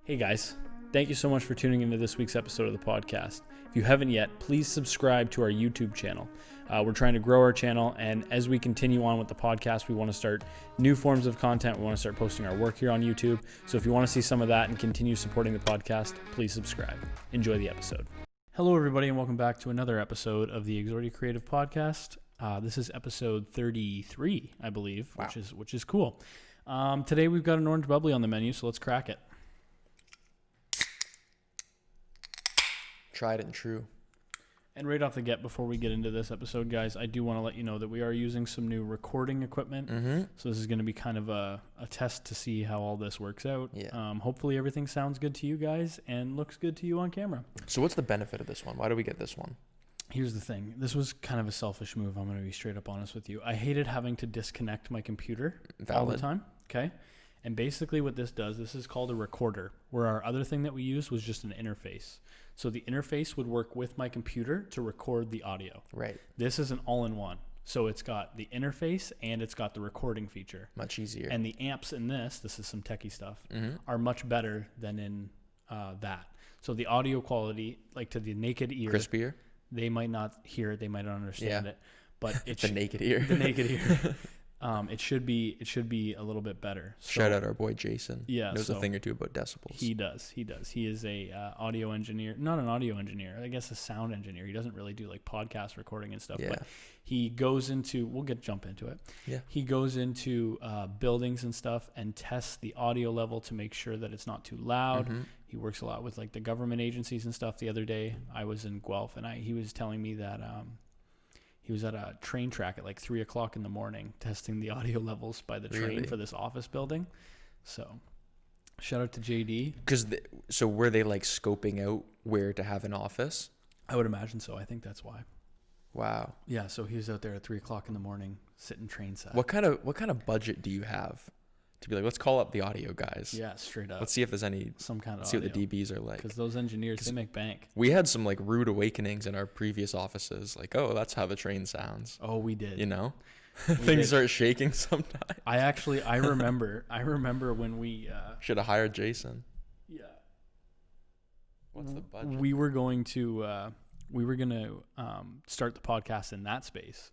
Hey guys, thank you so much for tuning into this week's episode of the podcast. If you haven't yet, please subscribe to our YouTube channel. We're trying to grow our channel, and as we continue on with the podcast, we want to start new forms of content. We want to start posting our work here on YouTube. So if you want to see some of that and continue supporting the podcast, please subscribe. Enjoy the episode. Hello everybody, and welcome back to another episode of the Exordia Creative Podcast. This is episode 33, I believe, Wow. which is cool. Today we've got an orange bubbly on the menu, so let's crack it. Tried and true. And right off the get, before we get into this episode, guys, I do want to let you know that we are using some new recording equipment. So this is going to be kind of a test to see how all this works out. Yeah. Hopefully everything sounds good to you guys and looks good to you on camera. So what's the benefit of this one? Why do we get this one? Here's the thing. This was kind of a selfish move. I'm going to be straight up honest with you. I hated having to disconnect my computer all the time. Okay. And basically what this does, this is called a recorder, where our other thing that we used was just an interface. So the interface would work with my computer to record the audio. Right. This is an all-in-one. So it's got the interface and it's got the recording feature. Much easier. And the amps in this is some techie stuff, are much better than in that. So the audio quality, like to the naked ear. Crispier? They might not hear it. They might not understand it. But it's the naked ear. The naked ear. It should be a little bit better. So, shout out our boy Jason. Yeah, knows a thing or two about decibels. He does. He is a audio engineer, not an audio engineer. I guess a sound engineer. He doesn't really do like podcast recording and stuff. Yeah. But he goes into. We'll jump into it. Yeah. He goes into buildings and stuff and tests the audio level to make sure that it's not too loud. He works a lot with like the government agencies and stuff. The other day I was in Guelph and he was telling me that. He was at a train track at like 3 o'clock in the morning testing the audio levels by the train for this office building. So shout out to JD. So were they like scoping out where to have an office? I would imagine so. I think that's why. Wow. Yeah. So he was out there at 3 o'clock in the morning sitting train side. What kind of budget do you have to be like, let's call up the audio guys? Yeah, straight up. Let's see if there's some kind of see audio. what the DBs are like. Because those engineers, they make bank. We had some like rude awakenings in our previous offices. Like, oh, that's how the train sounds. Oh, we did. You know? Things start shaking sometimes. I remember when we should have hired Jason. Yeah. What's the budget? We were going to start the podcast in that space,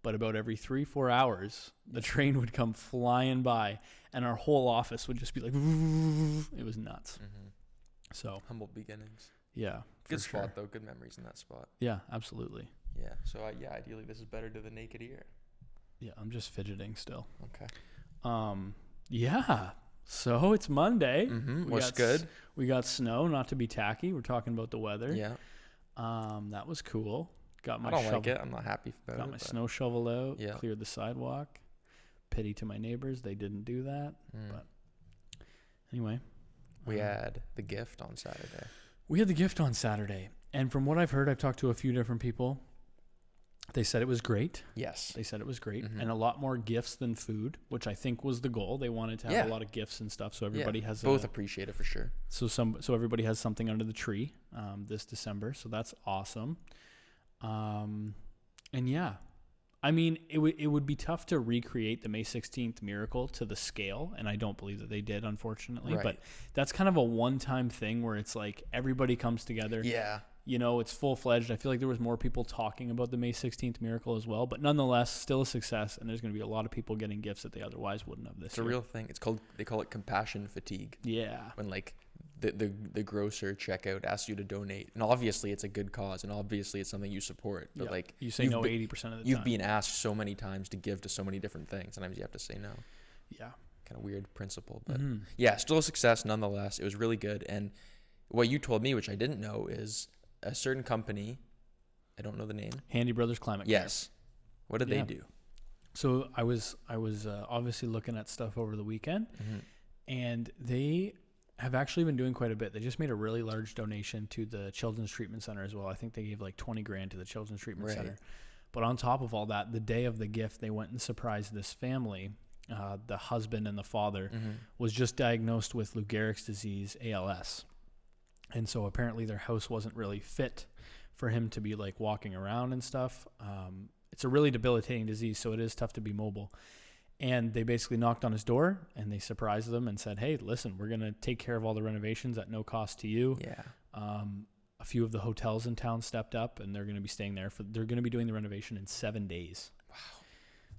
but about every 3-4 hours the train would come flying by and our whole office would just be like it was nuts. So humble beginnings. Yeah, good spot though. Good memories in that spot. Yeah, absolutely. Yeah. So ideally this is better to the naked ear. Yeah, I'm just fidgeting still. Okay. Yeah. So it's Monday. What's good? We got snow. Not to be tacky, we're talking about the weather. Yeah. That was cool. Got my I don't shovel. like it. I'm not happy about it. Got my snow shovel out. Yeah. Cleared the sidewalk. Pity to my neighbors, they didn't do that. But anyway, we had the gift on Saturday. We had the gift on Saturday, and from what I've heard, I've talked to a few different people. They said it was great. Yes. They said it was great, and a lot more gifts than food, which I think was the goal. They wanted to have a lot of gifts and stuff, so everybody has both appreciate it for sure. So everybody has something under the tree this December, so that's awesome. And yeah, I mean, it would be tough to recreate the May 16th miracle to the scale, and I don't believe that they did, unfortunately. Right. But that's kind of a one-time thing where it's like everybody comes together. Yeah. You know, it's full-fledged. I feel like there was more people talking about the May 16th miracle as well, but nonetheless, still a success, and there's going to be a lot of people getting gifts that they otherwise wouldn't have this year. It's a real thing. They call it compassion fatigue. Yeah. When like the grocer checkout asks you to donate, and obviously it's a good cause, and obviously it's something you support, but like you say no 80% of the time. You've been asked so many times to give to so many different things. Sometimes you have to say no. Yeah. Kind of weird principle, but yeah, still a success nonetheless. It was really good. And what you told me, which I didn't know, is a certain company, I don't know the name. Handy Brothers Climate Care. Yes. What did they do? So I was obviously looking at stuff over the weekend, and they have actually been doing quite a bit. They just made a really large donation to the Children's Treatment Center as well. I think they gave like $20,000 to the Children's Treatment Center. But on top of all that, the day of the gift, they went and surprised this family. The husband and the father was just diagnosed with Lou Gehrig's disease, ALS. And so apparently their house wasn't really fit for him to be like walking around and stuff. It's a really debilitating disease, so it is tough to be mobile. And they basically knocked on his door and they surprised them and said, hey, listen, we're going to take care of all the renovations at no cost to you. Yeah. A few of the hotels in town stepped up and they're going to be staying there they're going to be doing the renovation in 7 days. Wow.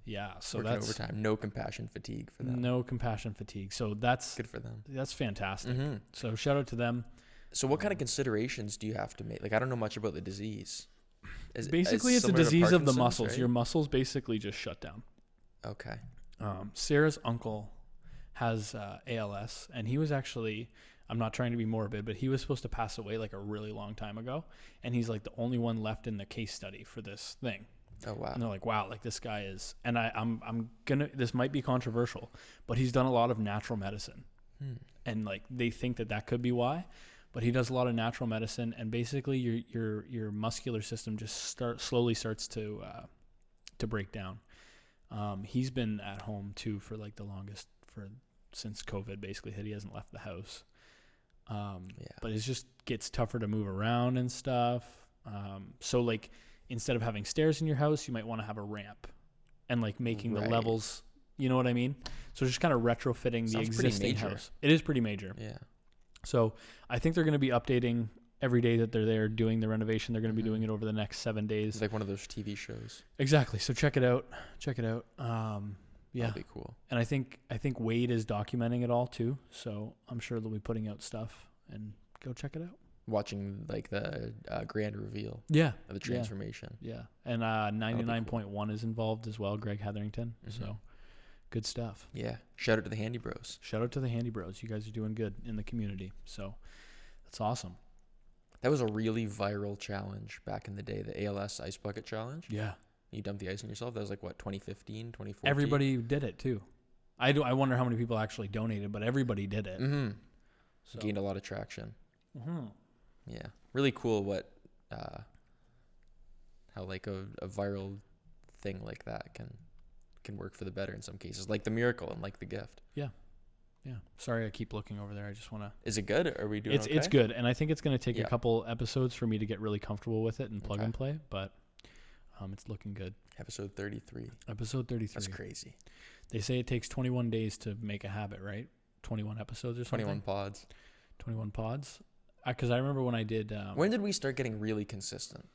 Yeah. So working that's overtime. No compassion fatigue for them. No compassion fatigue. So that's good for them. That's fantastic. So shout out to them. So what kind of considerations do you have to make? Like, I don't know much about the disease. Basically, it's a disease of the muscles. Right? Your muscles basically just shut down. Okay. Sarah's uncle has ALS, and he was actually, I'm not trying to be morbid, but he was supposed to pass away like a really long time ago, and he's like the only one left in the case study for this thing. Oh, wow. And they're like, wow, like this guy is, and I'm gonna, this might be controversial, but he's done a lot of natural medicine, and like they think that could be why. But he does a lot of natural medicine, and basically your muscular system just slowly starts to break down. He's been at home too for like the longest since COVID basically hit. He hasn't left the house. But it just gets tougher to move around and stuff. So like instead of having stairs in your house, you might want to have a ramp, and like making the levels. You know what I mean? So just kind of retrofitting the existing house. It is pretty major. Yeah. So I think they're going to be updating every day that they're there doing the renovation. They're going to be doing it over the next 7 days. It's like one of those TV shows. Exactly. So check it out. Yeah. That'd be cool. And I think Wade is documenting it all too. So I'm sure they'll be putting out stuff, and go check it out. Watching like the grand reveal. Yeah. Of the transformation. Yeah. And 99.1 cool. Is involved as well. Greg Hetherington. So good stuff. Yeah. Shout out to the Handy Bros. Shout out to the Handy Bros. You guys are doing good in the community. So that's awesome. That was a really viral challenge back in the day, the ALS Ice Bucket Challenge. Yeah. You dumped the ice on yourself. That was like, what, 2015, 2014? Everybody did it too. I wonder how many people actually donated, but everybody did it. So. Gained a lot of traction. Yeah. Really cool how like a viral thing like that can work for the better in some cases, like the miracle and like the gift. Yeah. Sorry, I keep looking over there. I just want to. Is it good? Are we doing okay? It's good, and I think it's going to take a couple episodes for me to get really comfortable with it and plug and play, but it's looking good. Episode 33. That's crazy. They say it takes 21 days to make a habit, right? 21 episodes or something? 21 pods. Because I remember when I did. When did we start getting really consistent?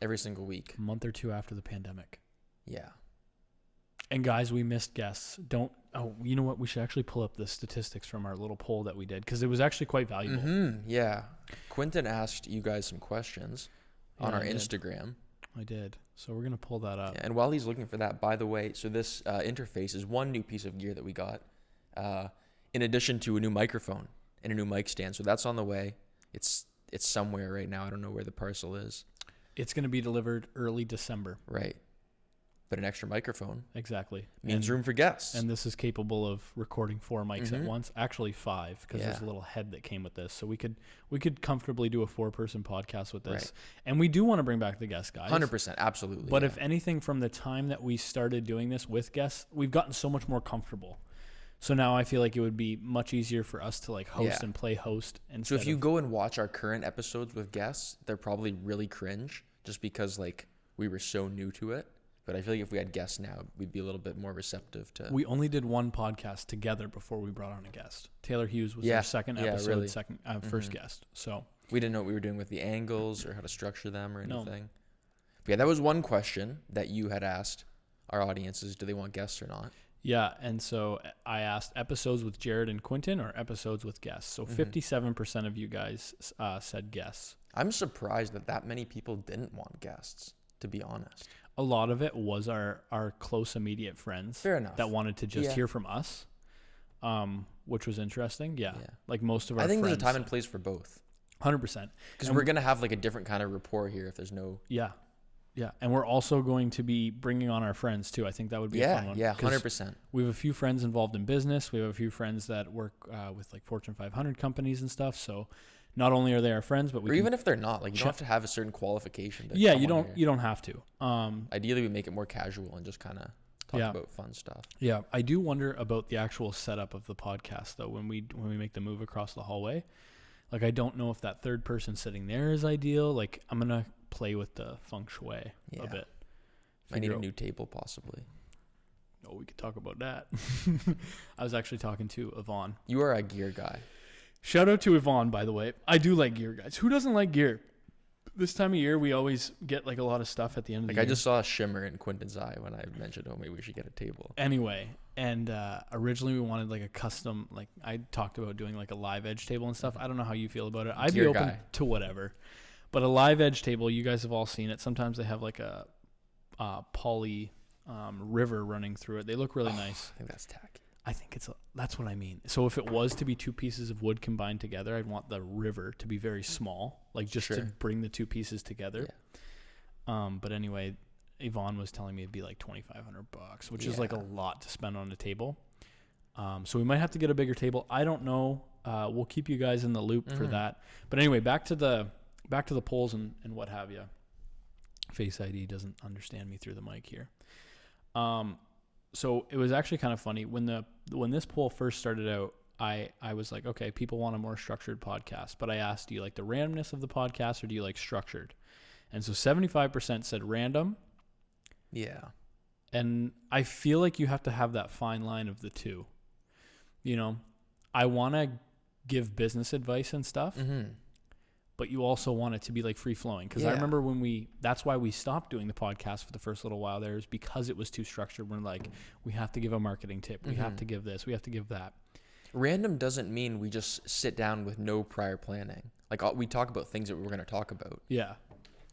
Every single week. A month or two after the pandemic. Yeah. And guys, we missed guests. You know what? We should actually pull up the statistics from our little poll that we did, because it was actually quite valuable. Yeah. Quentin asked you guys some questions on our Instagram. I did. So we're going to pull that up. Yeah, and while he's looking for that, by the way, so this interface is one new piece of gear that we got, in addition to a new microphone and a new mic stand. So that's on the way. It's somewhere right now. I don't know where the parcel is. It's going to be delivered early December. Right. But an extra microphone. Exactly. Means room for guests. And this is capable of recording 4 mics at once. Actually 5, because there's a little head that came with this. So we could comfortably do a 4-person podcast with this. Right. And we do want to bring back the guest guys. 100%. Absolutely. But if anything, from the time that we started doing this with guests, we've gotten so much more comfortable. So now I feel like it would be much easier for us to like host and play host. So if you go and watch our current episodes with guests, they're probably really cringe just because like we were so new to it. But I feel like if we had guests now, we'd be a little bit more receptive to. We only did one podcast together before we brought on a guest. Taylor Hughes was our second episode, first guest. So we didn't know what we were doing with the angles or how to structure them or anything. No. But yeah, that was one question that you had asked our audiences: do they want guests or not? Yeah, and so I asked episodes with Jared and Quentin or episodes with guests. So 57% of you guys said guests. I'm surprised that many people didn't want guests, to be honest. A lot of it was our close immediate friends. Fair enough. That wanted to just hear from us, which was interesting. Yeah. Like most of our friends. I think there's a time and place for both. 100%. Because we're going to have like a different kind of rapport here if there's no. Yeah. Yeah. And we're also going to be bringing on our friends too. I think that would be a fun one. Yeah, 100%. We have a few friends involved in business. We have a few friends that work with like Fortune 500 companies and stuff. So not only are they our friends, but even if they're not, like you don't have to have a certain qualification. You don't have to. Ideally, we make it more casual and just kind of talk about fun stuff. Yeah, I do wonder about the actual setup of the podcast though. When we make the move across the hallway, like I don't know if that third person sitting there is ideal. Like I'm gonna play with the feng shui a bit. I need a new table possibly. Oh, we could talk about that. I was actually talking to Yvonne. You are a gear guy. Shout out to Yvonne, by the way. I do like gear, guys. Who doesn't like gear? This time of year, we always get like a lot of stuff at the end of the year. I just saw a shimmer in Quinton's eye when I mentioned, oh, maybe we should get a table. Anyway, and originally we wanted like a custom, like I talked about doing like a live edge table and stuff. I don't know how you feel about it. I'd be open to whatever. But a live edge table, you guys have all seen it. Sometimes they have like a poly river running through it. They look really nice. I think that's tacky. I think that's what I mean. So if it was to be two pieces of wood combined together, I'd want the river to be very small, like just to bring the two pieces together. Yeah. But anyway, Yvonne was telling me it'd be like $2,500, which is like a lot to spend on a table. So we might have to get a bigger table. I don't know. We'll keep you guys in the loop for that. But anyway, back to the polls and what have you. Face ID doesn't understand me through the mic here. So it was actually kind of funny when this poll first started out. I was like, okay, people want a more structured podcast, but I asked, do you like the randomness of the podcast or do you like structured? And so 75% said random. Yeah. And I feel like you have to have that fine line of the two. You know, I want to give business advice and stuff, but you also want it to be like free flowing. Because I remember that's why we stopped doing the podcast for the first little while there, is because it was too structured. We're like, we have to give a marketing tip. We have to give this. We have to give that. Random doesn't mean we just sit down with no prior planning. Like we talk about things that we're going to talk about. Yeah.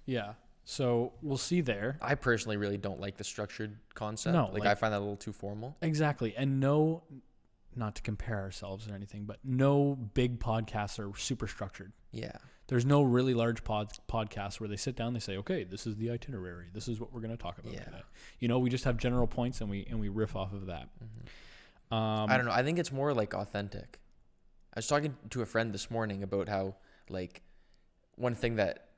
Yeah. So we'll see there. I personally really don't like the structured concept. No, like I find that a little too formal. Exactly. And not to compare ourselves or anything, but no big podcasts are super structured. Yeah. There's no really large podcasts where they sit down, they say, okay, this is the itinerary. This is what we're going to talk about today. You know, we just have general points and we riff off of that. I don't know. I think it's more like authentic. I was talking to a friend this morning about how, like, one thing that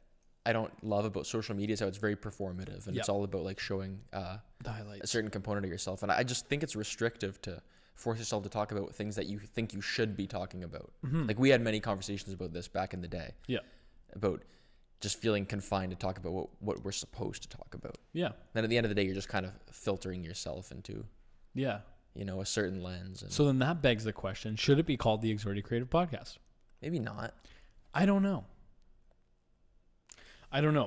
I don't love about social media is how it's very performative and it's all about like showing the highlights, a certain component of yourself. And I just think it's restrictive to force yourself to talk about things that you think you should be talking about. Like we had many conversations about this back in the day. Yeah. About just feeling confined to talk about what we're supposed to talk about. Yeah. Then at the end of the day, you're just kind of filtering yourself into you know, a certain lens. And so then that begs the question, should it be called the Exordia Creative Podcast? Maybe not. I don't know.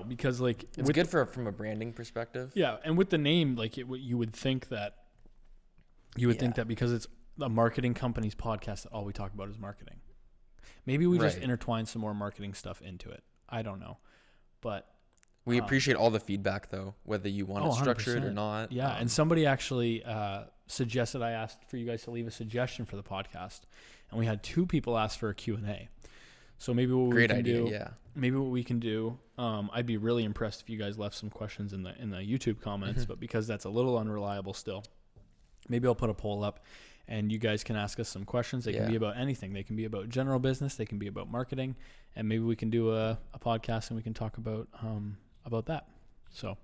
Because like it's good from a branding perspective. Yeah, and with the name, like you would think that because it's a marketing company's podcast that all we talk about is marketing. Maybe we just intertwine some more marketing stuff into it. I don't know, but we appreciate all the feedback though, whether you want it structured or not. Yeah, and somebody actually suggested, I asked for you guys to leave a suggestion for the podcast, and we had 2 people ask for a Q&A. So maybe what we can do, I'd be really impressed if you guys left some questions in the YouTube comments, but because that's a little unreliable still, maybe I'll put a poll up and you guys can ask us some questions. They can be about anything. They can be about general business. They can be about marketing, and maybe we can do a podcast and we can talk about that. So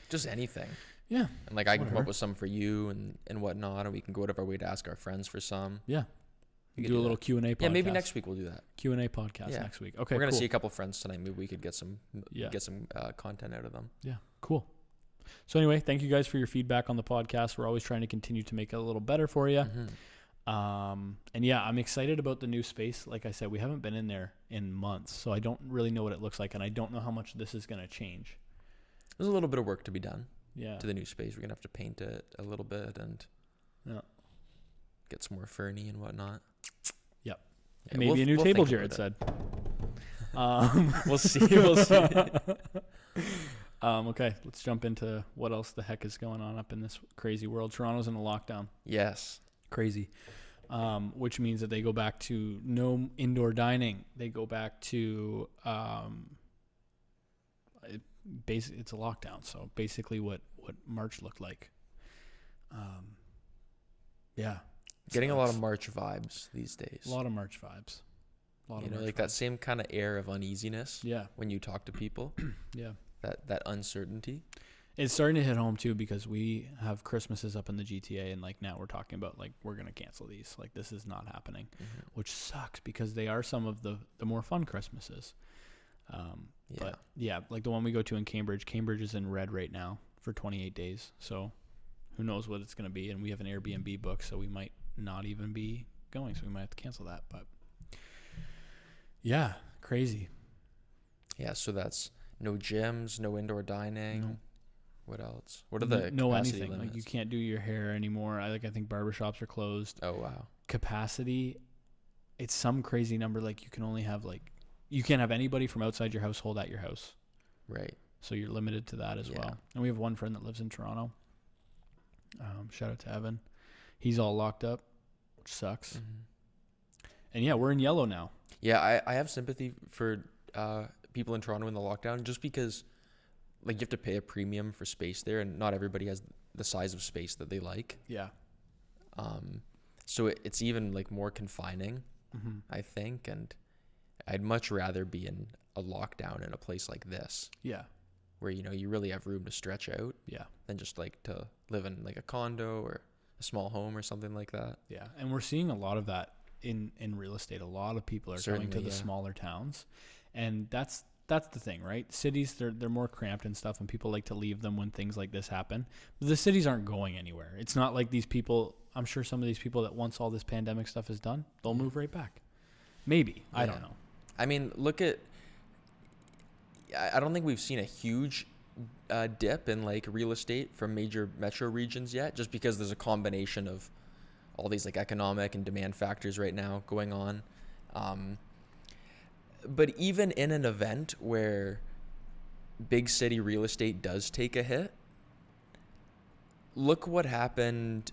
just anything. Yeah. And like I can come up with some for you and whatnot, and we can go out of our way to ask our friends for some. Yeah. Do a little Q&A podcast. Yeah, maybe next week we'll do that. Q&A podcast next week. Okay, we're going to see a couple friends tonight. Maybe we could get some content out of them. Yeah, cool. So anyway, thank you guys for your feedback on the podcast. We're always trying to continue to make it a little better for you. And yeah, I'm excited about the new space. Like I said, we haven't been in there in months, so I don't really know what it looks like, and I don't know how much this is going to change. There's a little bit of work to be done to the new space. We're going to have to paint it a little bit and get some more ferny and whatnot. Yep. Yeah, maybe a new table, Jared said. We'll see. We'll see. Okay, let's jump into what else the heck is going on up in this crazy world. Toronto's in a lockdown. Yes. Crazy. Which means that they go back to no indoor dining. They go back to it's a lockdown. So basically what March looked like. Yeah. Getting a lot of March vibes these days. A lot of March vibes. That same kind of air of uneasiness. Yeah. When you talk to people. Yeah. That uncertainty. It's starting to hit home too, because we have Christmases up in the GTA, and like now we're talking about like we're gonna cancel these. Like this is not happening, which sucks because they are some of the more fun Christmases. But yeah, like the one we go to in Cambridge. Cambridge is in red right now for 28 days. So who knows what it's going to be. And we have an Airbnb book, so we might not even be going. So we might have to cancel that. But yeah, crazy. Yeah. So that's no gyms, no indoor dining. No. What else? What are the no capacity anything? limits? Like you can't do your hair anymore. I think barbershops are closed. Oh wow. Capacity, it's some crazy number. Like you can only have you can't have anybody from outside your household at your house. Right. So you're limited to that as well. And we have one friend that lives in Toronto. Shout out to Evan. He's all locked up, which sucks. Mm-hmm. And yeah, we're in yellow now. Yeah, I have sympathy for people in Toronto in the lockdown, just because you have to pay a premium for space there, and not everybody has the size of space that they like. Yeah. So it's even more confining, mm-hmm. I think, and I'd much rather be in a lockdown in a place like this. Yeah. Where you really have room to stretch out. Yeah. Than just to live in a condo or a small home or something like that. Yeah, and we're seeing a lot of that in real estate. A lot of people are coming to the smaller towns, and that's the thing, right? Cities, they're more cramped and stuff, and people like to leave them when things like this happen. But the cities aren't going anywhere. It's not like these people. I'm sure some of these people that once all this pandemic stuff is done, they'll move right back. Maybe. Yeah. I don't know. I mean, look at. I don't think we've seen a huge dip in real estate from major metro regions yet, just because there's a combination of all these economic and demand factors right now going on. But even in an event where big city real estate does take a hit, look what happened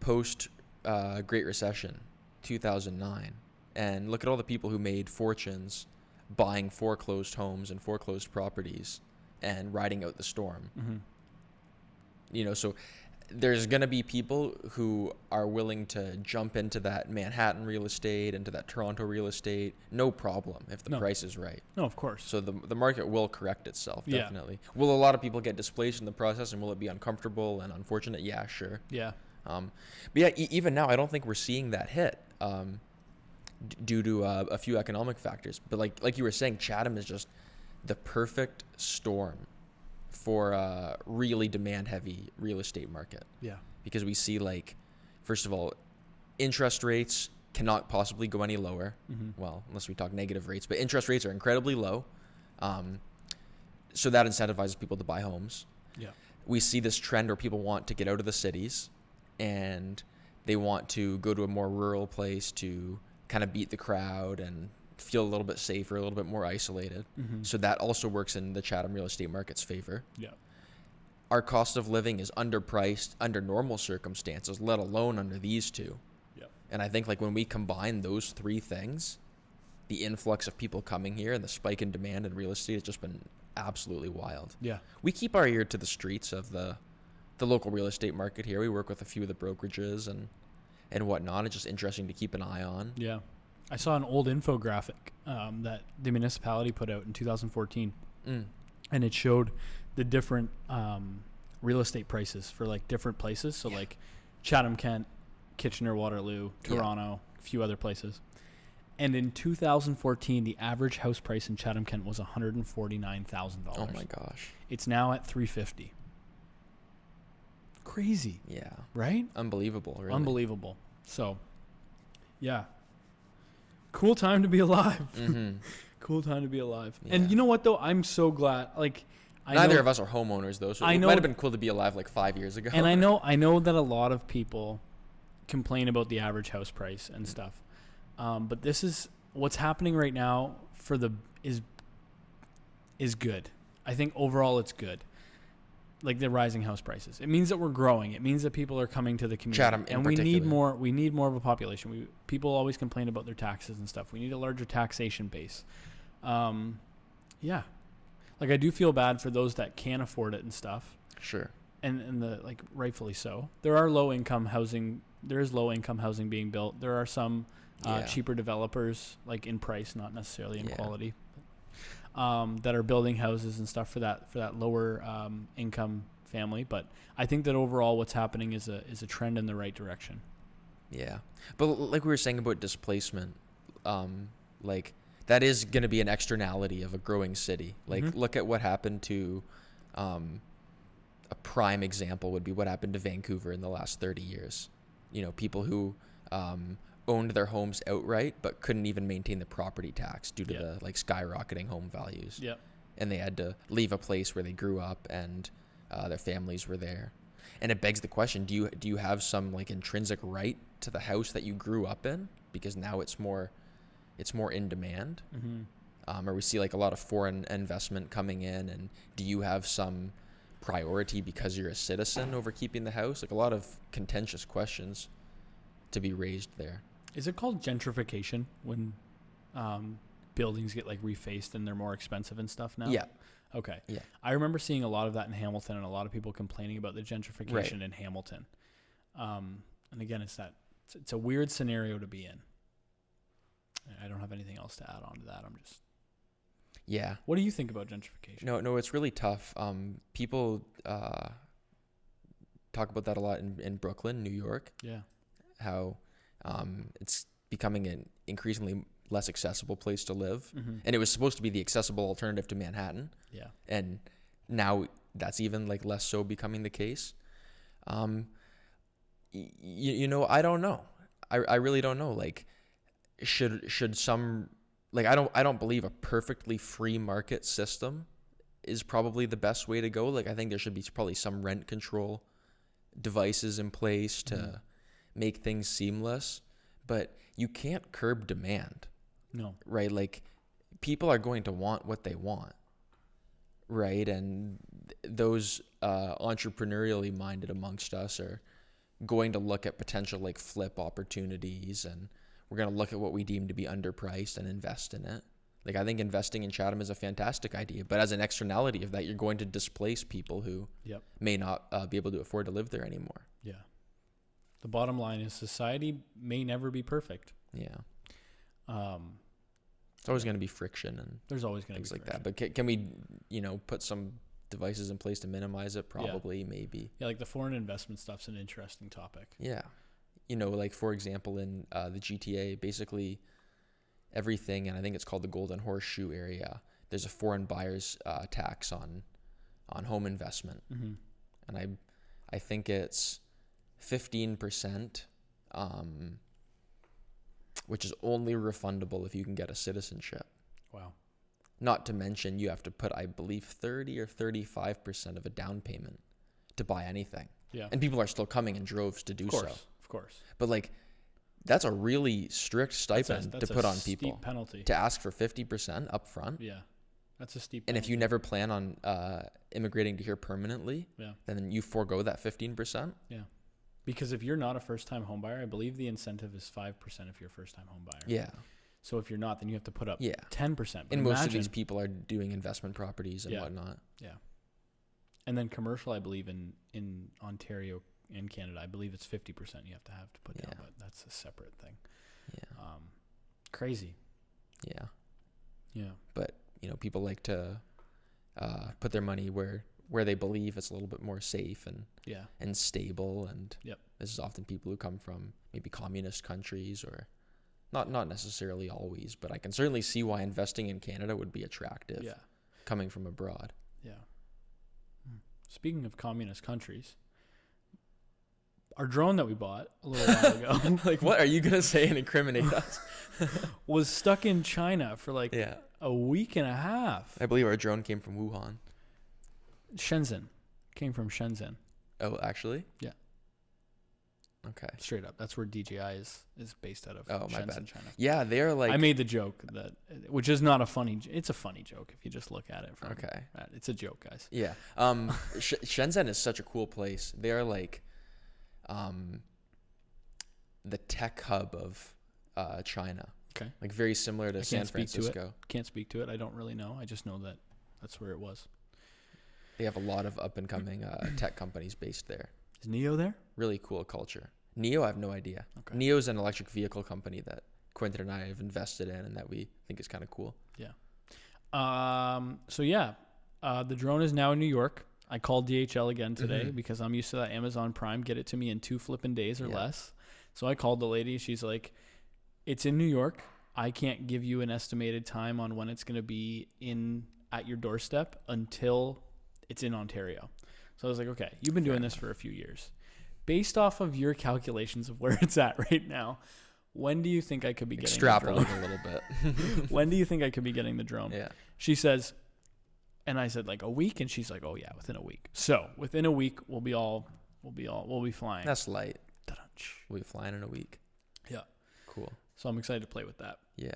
post Great Recession, 2009, and look at all the people who made fortunes buying foreclosed homes and foreclosed properties and riding out the storm. Mm-hmm. So there's going to be people who are willing to jump into that Manhattan real estate, into that Toronto real estate, no problem if the price is right. No, of course. So the market will correct itself, definitely. Yeah. Will a lot of people get displaced in the process, and will it be uncomfortable and unfortunate? Yeah, sure. Yeah. But yeah, even now, I don't think we're seeing that hit. Due to a few economic factors. But like you were saying, Chatham is just the perfect storm for a really demand-heavy real estate market. Yeah. Because we see, first of all, interest rates cannot possibly go any lower. Mm-hmm. Well, unless we talk negative rates. But interest rates are incredibly low. So that incentivizes people to buy homes. Yeah. We see this trend where people want to get out of the cities, and they want to go to a more rural place to kind of beat the crowd and feel a little bit safer, a little bit more isolated. Mm-hmm. So that also works in the Chatham real estate market's favor. Yeah. Our cost of living is underpriced under normal circumstances, let alone under these two. Yeah. And I think when we combine those three things, the influx of people coming here and the spike in demand in real estate has just been absolutely wild. Yeah. We keep our ear to the streets of the local real estate market here. We work with a few of the brokerages and whatnot. It's just interesting to keep an eye on. Yeah. I saw an old infographic that the municipality put out in 2014. And it showed the different real estate prices for different places. So Chatham, Kent, Kitchener-Waterloo, Toronto, a few other places. And in 2014, the average house price in Chatham, Kent was $149,000. Oh my gosh. It's now at $350,000. Crazy. Yeah. Right? Unbelievable, really. Unbelievable. So, yeah. Cool time to be alive. Mm-hmm. Cool time to be alive. Yeah. And you know what, though? I'm so glad. Neither of us are homeowners, though, so it might have been cool to be alive 5 years ago. And I know that a lot of people complain about the average house price and stuff. But this is what's happening right now is good. I think overall it's good. The rising house prices. It means that we're growing. It means that people are coming to the community. Chatham in particular. We need more of a population. People always complain about their taxes and stuff. We need a larger taxation base. Yeah. I do feel bad for those that can't afford it and stuff. Sure. And rightfully so. There is low income housing being built. There are some cheaper developers in price, not necessarily in quality. That are building houses and stuff for that lower income family, but I think that overall what's happening is a trend in the right direction. Yeah, but like we were saying about displacement, that is going to be an externality of a growing city. Look at what happened to a prime example would be what happened to Vancouver in the last 30 years. You know, people who owned their homes outright but couldn't even maintain the property tax due to the like skyrocketing home values. Yeah. And they had to leave a place where they grew up and their families were there. And it begs the question, do you have some like intrinsic right to the house that you grew up in? Because now it's more in demand. Mm-hmm. Or we see like a lot of foreign investment coming in, and do you have some priority because you're a citizen over keeping the house? Like a lot of contentious questions to be raised there. Is it called gentrification when buildings get like refaced and they're more expensive and stuff now? Yeah. Okay. Yeah. I remember seeing a lot of that in Hamilton and a lot of people complaining about the gentrification in Hamilton. And again, it's a weird scenario to be in. I don't have anything else to add on to that. Yeah. What do you think about gentrification? No, it's really tough. People talk about that a lot in Brooklyn, New York. Yeah. How it's becoming an increasingly less accessible place to live. Mm-hmm. And it was supposed to be the accessible alternative to Manhattan. Yeah. And now that's even like less so becoming the case. You know, I don't know. I really don't know. Like, should some, like, I don't believe a perfectly free market system is probably the best way to go. Like, I think there should be probably some rent control devices in place to make things seamless, but you can't curb demand. No. Right? Like, people are going to want what they want. Right? And those entrepreneurially minded amongst us are going to look at potential like flip opportunities, and we're going to look at what we deem to be underpriced and invest in it. Like, I think investing in Chatham is a fantastic idea, but as an externality of that, you're going to displace people who may not be able to afford to live there anymore. Yeah. The bottom line is society may never be perfect. Yeah. It's always going to be friction and there's always going to be things like friction. that. But can we, put some devices in place to minimize it? Probably, maybe. Yeah, like the foreign investment stuff's an interesting topic. Yeah. Like, for example, in the GTA, basically everything, and I think it's called the Golden Horseshoe area, there's a foreign buyer's tax on home investment. Mm-hmm. And I think it's 15%, which is only refundable if you can get a citizenship. Wow. Not to mention you have to put, I believe, 30 or 35% of a down payment to buy anything. Yeah. And people are still coming in droves to do so. Of course. But like, that's a really strict stipend to put on people. Steep penalty. To ask for 50% up front. Yeah. That's a steep penalty. And if you penalty. never plan on immigrating to here permanently, then you forego that 15%. Yeah. Because if you're not a first-time home buyer, I believe the incentive is 5% if you're a first-time home buyer. Yeah. So if you're not, then you have to put up 10%. But and most of these people are doing investment properties and whatnot. Yeah. And then commercial, I believe in Ontario and Canada, I believe it's 50% you have to put down, but that's a separate thing. Yeah. Crazy. Yeah. Yeah. But, people like to put their money where they believe it's a little bit more safe and stable. And this is often people who come from maybe communist countries, or not necessarily always, but I can certainly see why investing in Canada would be attractive coming from abroad. Yeah. Speaking of communist countries, our drone that we bought a little while ago. Like, what are you going to say and incriminate us? Was stuck in China for like a week and a half. I believe our drone came from Wuhan. Shenzhen. Came from Shenzhen. Oh, actually? Yeah. Okay. Straight up. That's where DJI is based out of. Oh, my Shenzhen, bad. China. Yeah, they're like... I made the joke, which is not a funny... It's a funny joke if you just look at it. Okay. It's a joke, guys. Yeah. Shenzhen is such a cool place. They are like the tech hub of China. Okay. Like very similar to San Francisco. Can't speak to it. I don't really know. I just know that that's where it was. They have a lot of up and coming tech companies based there. Is NIO there? Really cool culture. NIO, I have no idea. Okay. NIO is an electric vehicle company that Quentin and I have invested in and that we think is kind of cool. Yeah. The drone is now in New York. I called DHL again today because I'm used to that Amazon Prime, get it to me in 2 flipping days or less. So I called the lady. She's like, it's in New York. I can't give you an estimated time on when it's going to be at your doorstep until it's in Ontario. So I was like, okay, you've been doing this for a few years. Based off of your calculations of where it's at right now, when do you think I could be getting the drone? Extrapolate a little bit. When do you think I could be getting the drone? Yeah. She says, and I said like a week, and she's like, oh yeah, within a week. So within a week, we'll be flying. That's light. Ta-da. We'll be flying in a week. Yeah. Cool. So I'm excited to play with that. Yeah.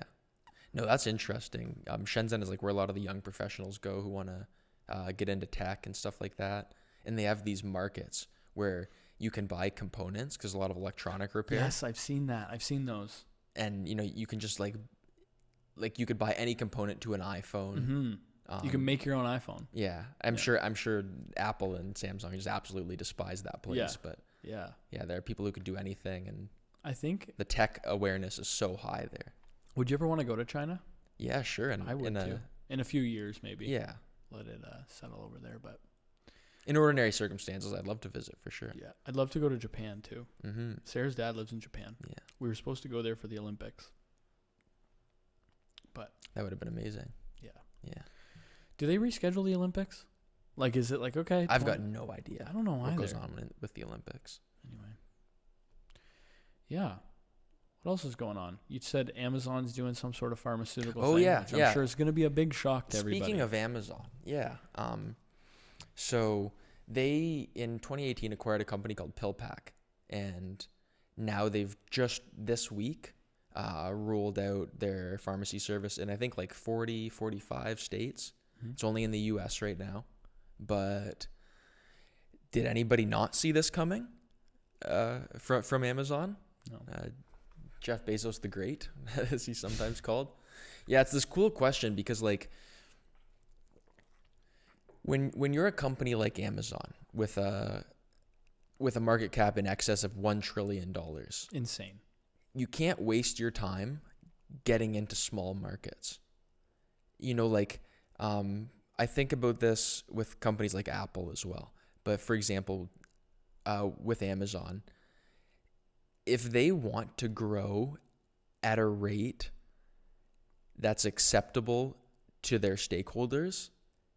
No, that's interesting. Shenzhen is like where a lot of the young professionals go who want to get into tech and stuff like that. And they have these markets where you can buy components because a lot of electronic repair. Yes, I've seen that. I've seen those. And, you can just like you could buy any component to an iPhone. Mm-hmm. You can make your own iPhone. Yeah. I'm sure Apple and Samsung just absolutely despise that place. Yeah. But yeah, there are people who could do anything. And I think the tech awareness is so high there. Would you ever want to go to China? Yeah, sure. And I would too. In a few years, maybe. Yeah. Let it settle over there. But in ordinary circumstances, I'd love to visit for sure. Yeah. I'd love to go to Japan too. Mm-hmm. Sarah's dad lives in Japan. Yeah. We were supposed to go there for the Olympics. But that would have been amazing. Yeah. Yeah. Do they reschedule the Olympics? Like, is it like, okay. I've got no idea. I don't know what goes on with the Olympics. Anyway. Yeah. What else is going on? You said Amazon's doing some sort of pharmaceutical thing. Yeah. Which I'm sure it's going to be a big shock to everybody. Speaking of Amazon, yeah. So they, in 2018, acquired a company called PillPack. And now they've just this week rolled out their pharmacy service in, I think, like 40, 45 states. Mm-hmm. It's only in the U.S. right now. But did anybody not see this coming from Amazon? No. Jeff Bezos the Great, as he's sometimes called. Yeah, it's this cool question because, like, when you're a company like Amazon with a market cap in excess of $1 trillion, insane, you can't waste your time getting into small markets. I think about this with companies like Apple as well. But for example, with Amazon, if they want to grow at a rate that's acceptable to their stakeholders,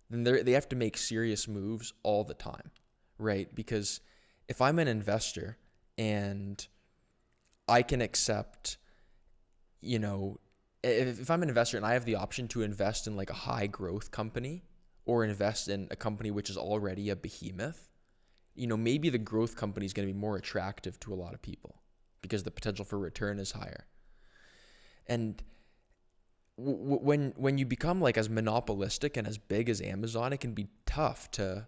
then they have to make serious moves all the time, right? Because if I'm an investor and I can accept, if I'm an investor and I have the option to invest in like a high growth company or invest in a company which is already a behemoth, maybe the growth company is going to be more attractive to a lot of people because the potential for return is higher. And when you become like as monopolistic and as big as Amazon, it can be tough to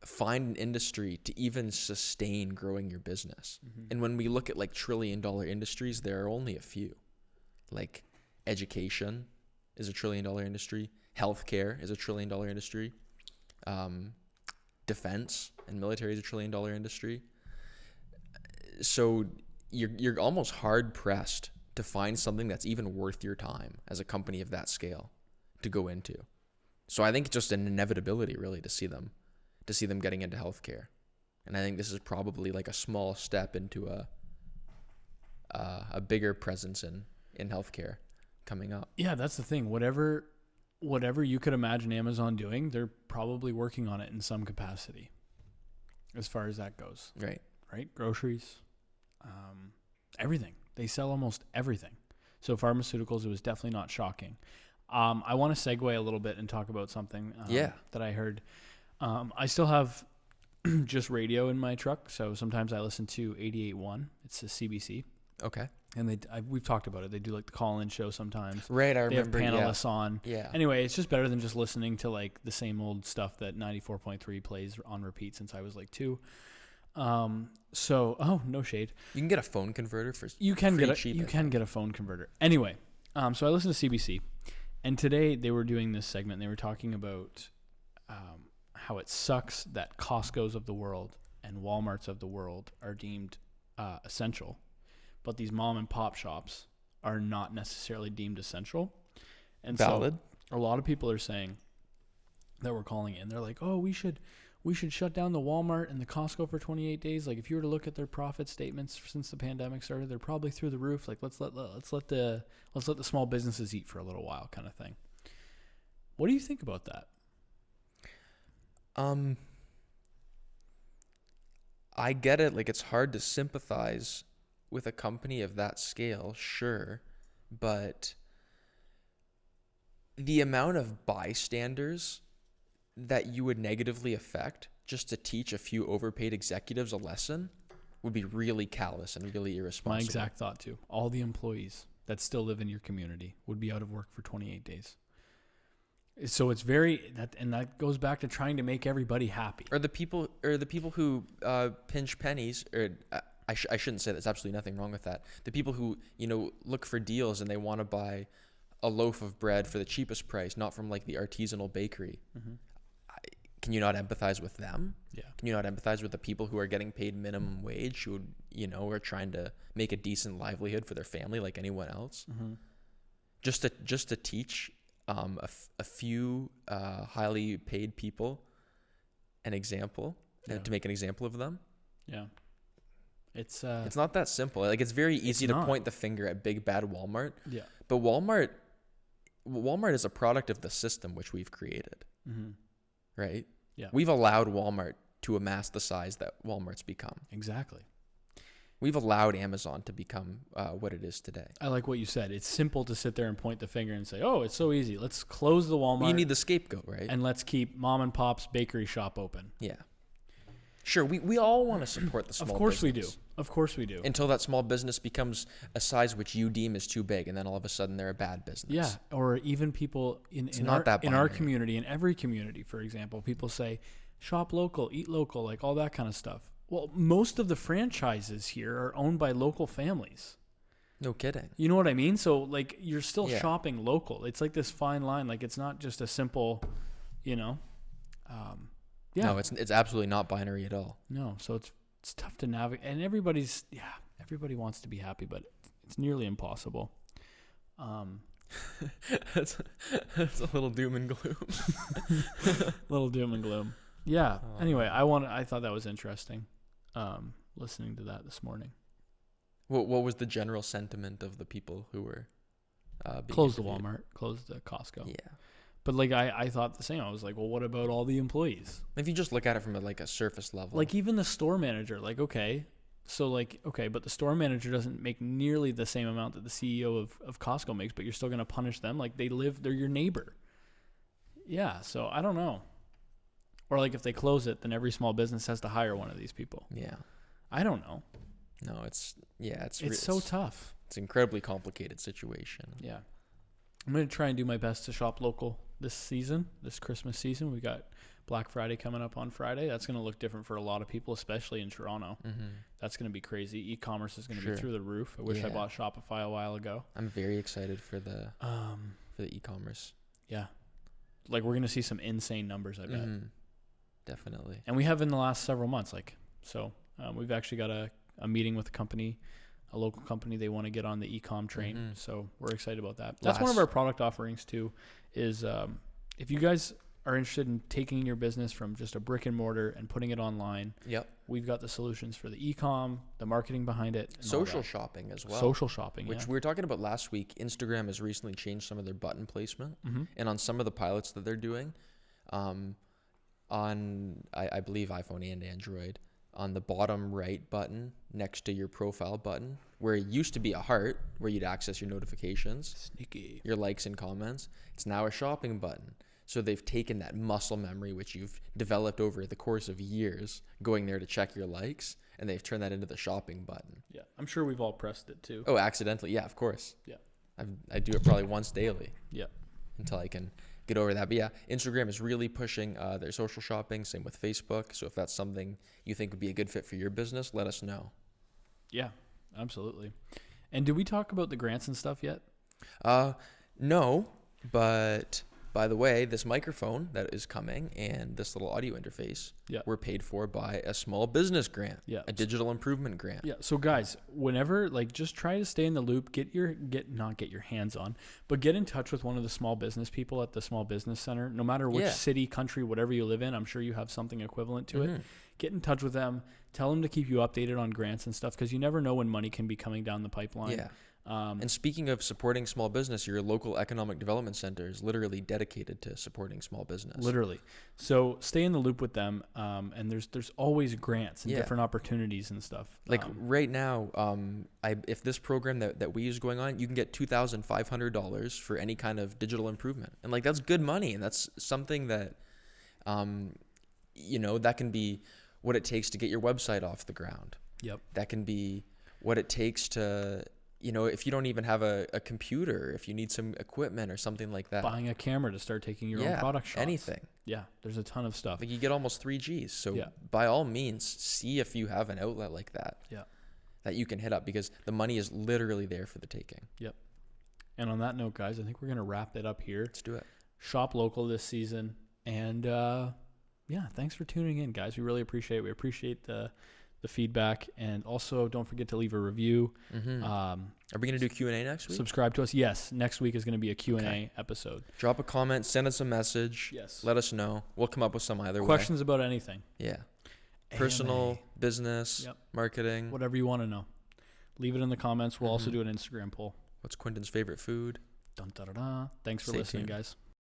find an industry to even sustain growing your business. Mm-hmm. And when we look at like $1 trillion industries, there are only a few. Like education is $1 trillion industry. Healthcare is $1 trillion industry. Defense and military is $1 trillion industry. So you're almost hard pressed to find something that's even worth your time as a company of that scale to go into. So I think it's just an inevitability really to see them getting into healthcare. And I think this is probably like a small step into a bigger presence in healthcare coming up. Yeah, that's the thing. Whatever you could imagine Amazon doing, they're probably working on it in some capacity as far as that goes. Right. Groceries, everything. They sell almost everything. So pharmaceuticals, it was definitely not shocking. I want to segue a little bit and talk about something that I heard. I still have just radio in my truck, so sometimes I listen to 88.1. It's a CBC. Okay. And we've talked about it. They do like the call-in show sometimes. Right, I remember. They have panelists on. Yeah. Anyway, it's just better than just listening to like the same old stuff that 94.3 plays on repeat since I was like 2. No shade. You can get a phone converter for you can get a phone converter. Anyway, so I listened to CBC, and today they were doing this segment. And they were talking about how it sucks that Costco's of the world and Walmart's of the world are deemed essential, but these mom and pop shops are not necessarily deemed essential. And valid. So a lot of people are saying that we're calling in. They're like, oh, we should shut down the Walmart and the Costco for 28 days. Like if you were to look at their profit statements since the pandemic started, they're probably through the roof. Like let's let the small businesses eat for a little while, kind of thing. What do you think about that? I get it. Like, it's hard to sympathize with a company of that scale, sure, but the amount of bystanders that you would negatively affect just to teach a few overpaid executives a lesson would be really callous and really irresponsible. My exact thought too. All the employees that still live in your community would be out of work for 28 days. So it's that goes back to trying to make everybody happy. Or the people who pinch pennies, or I shouldn't say there's absolutely nothing wrong with that. The people who, look for deals and they want to buy a loaf of bread for the cheapest price, not from like the artisanal bakery. Mm-hmm. Can you not empathize with them? Yeah. Can you not empathize with the people who are getting paid minimum wage, who, are trying to make a decent livelihood for their family like anyone else? Mm-hmm. Just to teach a few highly paid people an example, to make an example of them. Yeah. It's not that simple. Like, it's very easy to point the finger at big bad Walmart. Yeah. But Walmart is a product of the system which we've created. Mm-hmm. Right? Yeah. We've allowed Walmart to amass the size that Walmart's become. Exactly. We've allowed Amazon to become what it is today. I like what you said. It's simple to sit there and point the finger and say, oh, it's so easy. Let's close the Walmart. You need the scapegoat, right? And let's keep mom and pop's bakery shop open. Yeah. Sure, we all want to support the small business. Of course we do. Until that small business becomes a size which you deem is too big, and then all of a sudden they're a bad business. Yeah, or even people in our community, in every community, for example, people say, shop local, eat local, like all that kind of stuff. Well, most of the franchises here are owned by local families. No kidding. You know what I mean? So, like, you're still shopping local. It's like this fine line. Like, it's not just a simple, Yeah. No, it's absolutely not binary at all. No, so it's tough to navigate, and everybody wants to be happy, but it's nearly impossible. That's a little doom and gloom. Little doom and gloom. Yeah. Anyway, I thought that was interesting. Listening to that this morning. What was the general sentiment of the people who were close the Walmart, close the Costco? Yeah. But like I thought the same. I was like, well, what about all the employees? If you just look at it from a surface level, like even the store manager, like but the store manager doesn't make nearly the same amount that the CEO of Costco makes, but you're still going to punish them. Like they're your neighbor. Yeah. So I don't know. Or like if they close it, then every small business has to hire one of these people. Yeah. I don't know. No, it's so tough. It's an incredibly complicated situation. Yeah. I'm going to try and do my best to shop local this Christmas season. We got Black Friday coming up on Friday. That's going to look different for a lot of people, especially in Toronto. Mm-hmm. That's going to be crazy. E-commerce is going to be through the roof. I wish I bought Shopify a while ago. I'm very excited for the e-commerce. Yeah. Like, we're going to see some insane numbers, I bet. Mm-hmm. Definitely. And we have in the last several months. We've actually got a meeting with a local company. They want to get on the e-com train. Mm-hmm. So we're excited about that. That's one of our product offerings too, is if you guys are interested in taking your business from just a brick and mortar and putting it online, we've got the solutions for the e-com, the marketing behind it. And social shopping as well. Social shopping, which we were talking about last week. Instagram has recently changed some of their button placement. Mm-hmm. And on some of the pilots that they're doing, on I believe iPhone and Android, on the bottom right button next to your profile button, where it used to be a heart where you'd access your notifications, sneaky, your likes and comments, it's now a shopping button. So they've taken that muscle memory which you've developed over the course of years, going there to check your likes, and they've turned that into the shopping button. Yeah, I'm sure we've all pressed it too. Oh, accidentally. Yeah, of course. Yeah. I do it probably once daily. Yeah. Until I can get over that. But yeah, Instagram is really pushing their social shopping. Same with Facebook. So if that's something you think would be a good fit for your business, let us know. Yeah, absolutely. And did we talk about the grants and stuff yet? No, but by the way, this microphone that is coming and this little audio interface were paid for by a small business grant, a digital improvement grant. Yeah. So guys, whenever, just try to stay in the loop, not get your hands on, but get in touch with one of the small business people at the Small Business Center, no matter which city, country, whatever you live in. I'm sure you have something equivalent to it. Get in touch with them. Tell them to keep you updated on grants and stuff, because you never know when money can be coming down the pipeline. Yeah. And speaking of supporting small business, your local economic development center is literally dedicated to supporting small business. Literally. So stay in the loop with them. And there's always grants and different opportunities and stuff. Like right now, if this program that we use is going on, you can get $2,500 for any kind of digital improvement. And like, that's good money. And that's something that, that can be what it takes to get your website off the ground. Yep. That can be what it takes to, if you don't even have a computer, if you need some equipment or something like that. Buying a camera to start taking your own product shots. Anything. Yeah, there's a ton of stuff. Like you get almost 3 Gs. So by all means, see if you have an outlet like that. Yeah. That you can hit up, because the money is literally there for the taking. Yep. And on that note, guys, I think we're going to wrap it up here. Let's do it. Shop local this season. And thanks for tuning in, guys. We really appreciate it. We appreciate the feedback, and also don't forget to leave a review. Mm-hmm. Are we going to do Q&A next week? Subscribe to us. Yes, next week is going to be a Q&A episode. Drop a comment, send us a message. Yes. Let us know. We'll come up with some either questions about anything. Yeah. Personal, business, marketing. Whatever you want to know. Leave it in the comments. We'll also do an Instagram poll. What's Quentin's favorite food? Dun, da, da, da. Thanks for listening, guys.